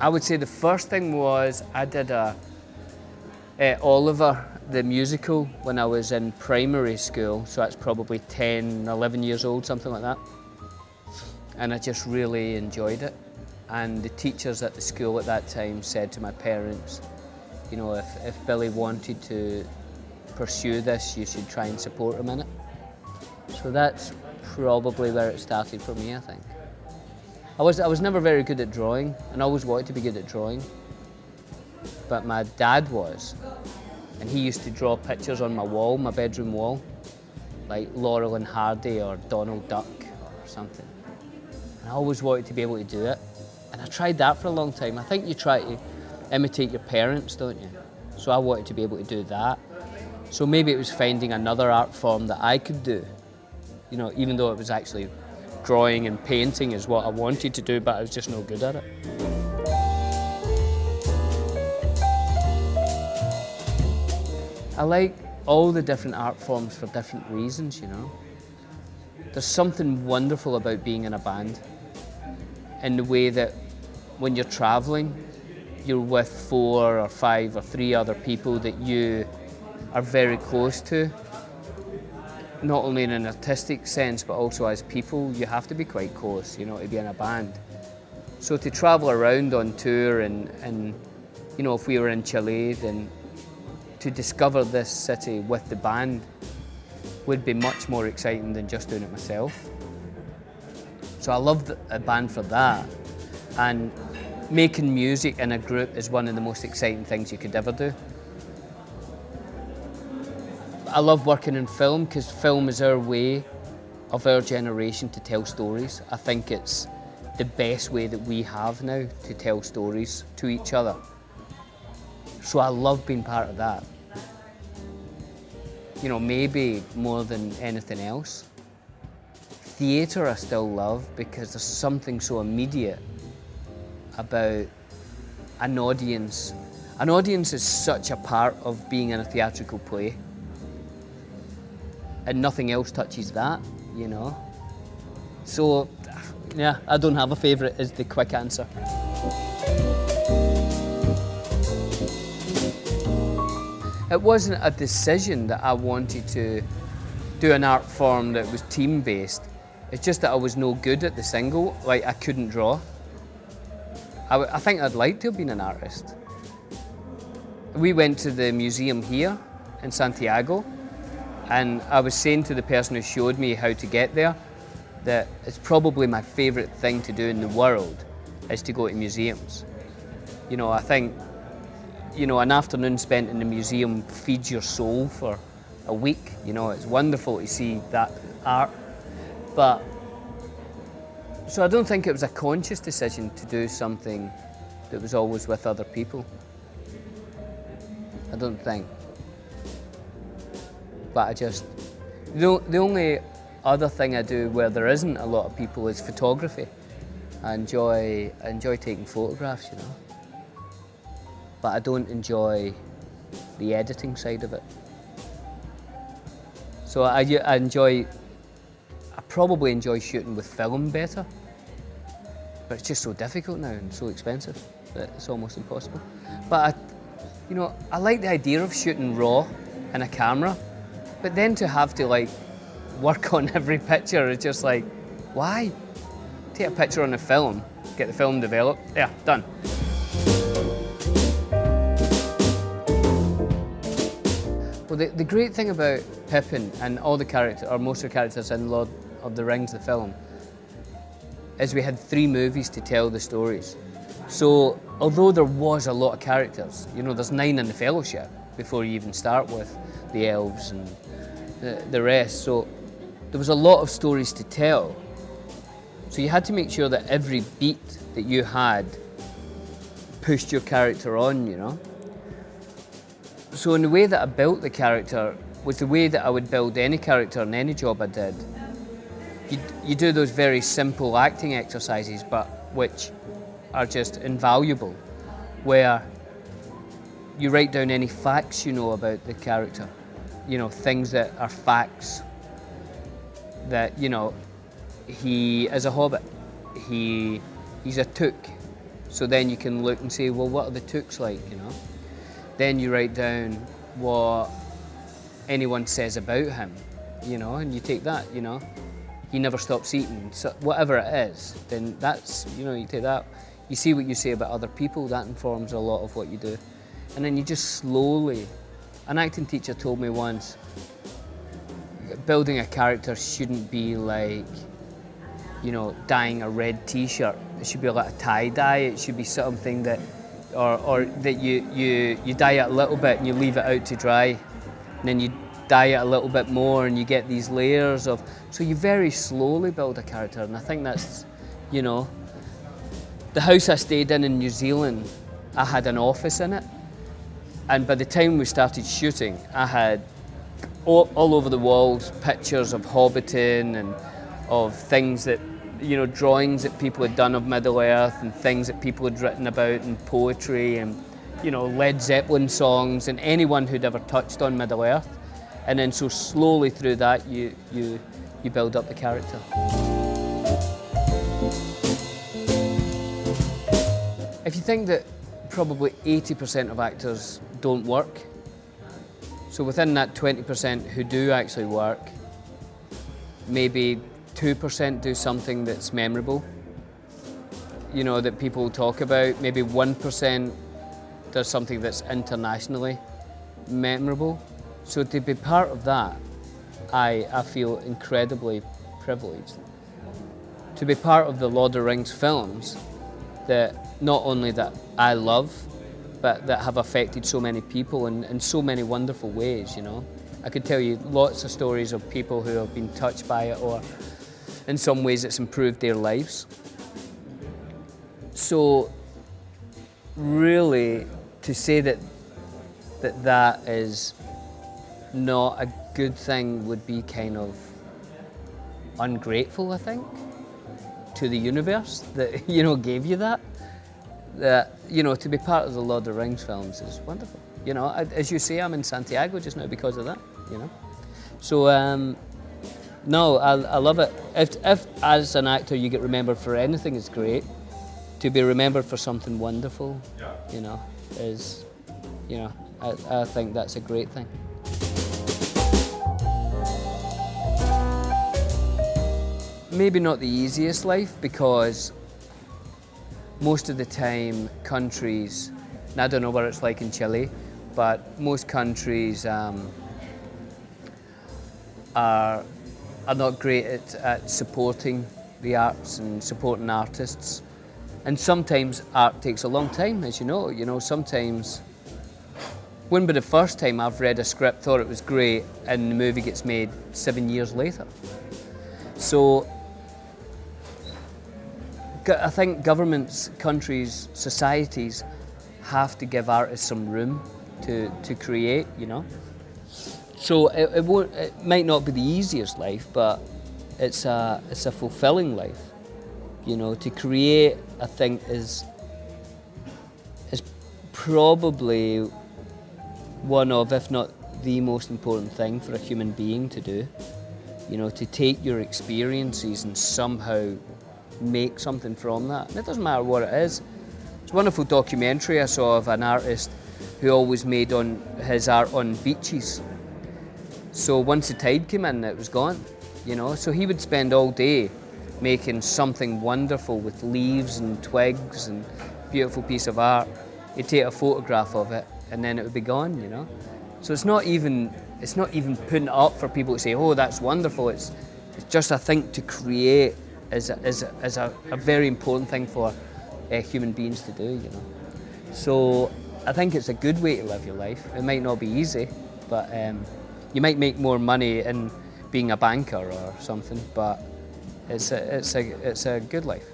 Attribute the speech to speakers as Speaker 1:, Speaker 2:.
Speaker 1: I would say the first thing was I did Oliver, the musical, when I was in primary school, so that's probably 10, 11 years old, something like that. And I just really enjoyed it. And the teachers at the school at that time said to my parents, you know, if Billy wanted to pursue this, you should try and support him in it. So that's probably where it started for me, I think. I was never very good at drawing, and I always wanted to be good at drawing. But my dad was, and he used to draw pictures on my wall, my bedroom wall, like Laurel and Hardy or Donald Duck or something. And I always wanted to be able to do it. And I tried that for a long time. I think you try to imitate your parents, don't you? So I wanted to be able to do that. So maybe it was finding another art form that I could do. You know, even though it was actually drawing and painting is what I wanted to do, but I was just no good at it. I like all the different art forms for different reasons, you know. There's something wonderful about being in a band in the way that when you're traveling, you're with 4 or 5 or 3 other people that you are very close to. Not only in an artistic sense, but also as people, you have to be quite close, you know, to be in a band. So to travel around on tour and you know, if we were in Chile, then to discover this city with the band would be much more exciting than just doing it myself. So I love a band for that. And making music in a group is one of the most exciting things you could ever do. I love working in film because film is our way of our generation to tell stories. I think it's the best way that we have now to tell stories to each other. So I love being part of that. You know, maybe more than anything else. Theatre I still love because there's something so immediate about an audience. An audience is such a part of being in a theatrical play. And nothing else touches that, you know. So, yeah, I don't have a favourite is the quick answer. It wasn't a decision that I wanted to do an art form that was team-based. It's just that I was no good at the single, like I couldn't draw. I think I'd like to have been an artist. We went to the museum here in Santiago, and I was saying to the person who showed me how to get there that it's probably my favourite thing to do in the world is to go to museums. You know, I think, you know, an afternoon spent in the museum feeds your soul for a week. You know, it's wonderful to see that art. But, so I don't think it was a conscious decision to do something that was always with other people. I don't think. But I just, the only other thing I do where there isn't a lot of people is photography. I enjoy taking photographs, you know. But I don't enjoy the editing side of it. So I probably enjoy shooting with film better, but it's just so difficult now and so expensive that it's almost impossible. But I like the idea of shooting raw in a camera, but then to have to like work on every picture is just like, why? Take a picture on a film, get the film developed, yeah, done. Well, the great thing about Pippin and all the characters, or most of the characters in Lord of the Rings, the film, is we had 3 movies to tell the stories. So, although there was a lot of characters, you know, there's 9 in the Fellowship before you even start with the elves and the rest. So, there was a lot of stories to tell. So you had to make sure that every beat that you had pushed your character on, you know. So in the way that I built the character was the way that I would build any character in any job I did. You do those very simple acting exercises, but which are just invaluable, where you write down any facts you know about the character, you know, things that are facts, that, you know, he is a hobbit, he's a took, So then you can look and say, well, what are the tooks like, you know? Then you write down what anyone says about him, you know, and you take that, you know. He never stops eating, so whatever it is, then that's, you know, you take that. You see what you say about other people, that informs a lot of what you do. And then you just slowly, an acting teacher told me once, building a character shouldn't be like, you know, dyeing a red t-shirt. It should be like a tie-dye. It should be something that, or that you dye it a little bit and you leave it out to dry. And then you dye it a little bit more and you get these layers of, so you very slowly build a character. And I think that's, you know, the house I stayed in New Zealand, I had an office in it. And by the time we started shooting, I had all over the walls pictures of Hobbiton and of things that, you know, drawings that people had done of Middle Earth and things that people had written about and poetry and, you know, Led Zeppelin songs and anyone who'd ever touched on Middle Earth. And then so slowly through that you build up the character. If you think that probably 80% of actors don't work, so within that 20% who do actually work, maybe 2% do something that's memorable, you know, that people talk about. Maybe 1% does something that's internationally memorable. So to be part of that, I feel incredibly privileged. To be part of the Lord of the Rings films that not only that I love, but that have affected so many people in so many wonderful ways, you know. I could tell you lots of stories of people who have been touched by it, or in some ways it's improved their lives. So really, to say that is not a good thing would be kind of ungrateful, I think, to the universe that, you know, gave you that. That, you know, to be part of the Lord of the Rings films is wonderful. You know, as you say, I'm in Santiago just now because of that, you know. So, no, I love it. If as an actor you get remembered for anything, it's great. To be remembered for something wonderful, you know, is, you know, I think that's a great thing. Maybe not the easiest life, because most of the time countries, and I don't know what it's like in Chile, but most countries are not great at supporting the arts and supporting artists. And sometimes art takes a long time, as you know. You know, sometimes, wouldn't be the first time I've read a script, thought it was great, and the movie gets made 7 years later. So I think governments, countries, societies have to give artists some room to create, you know. So it might not be the easiest life, but it's a fulfilling life. You know, to create, I think, is probably one of, if not the most important thing for a human being to do. You know, to take your experiences and somehow make something from that. And it doesn't matter what it is. It's a wonderful documentary I saw of an artist who always made his art on beaches. So once the tide came in, it was gone, you know. So he would spend all day making something wonderful with leaves and twigs and beautiful piece of art. He'd take a photograph of it and then it would be gone, you know. So it's not even putting it up for people to say, oh, that's wonderful. It's just, I think, to create is a very important thing for human beings to do, you know. So I think it's a good way to live your life. It might not be easy, but you might make more money in being a banker or something, but it's a good life.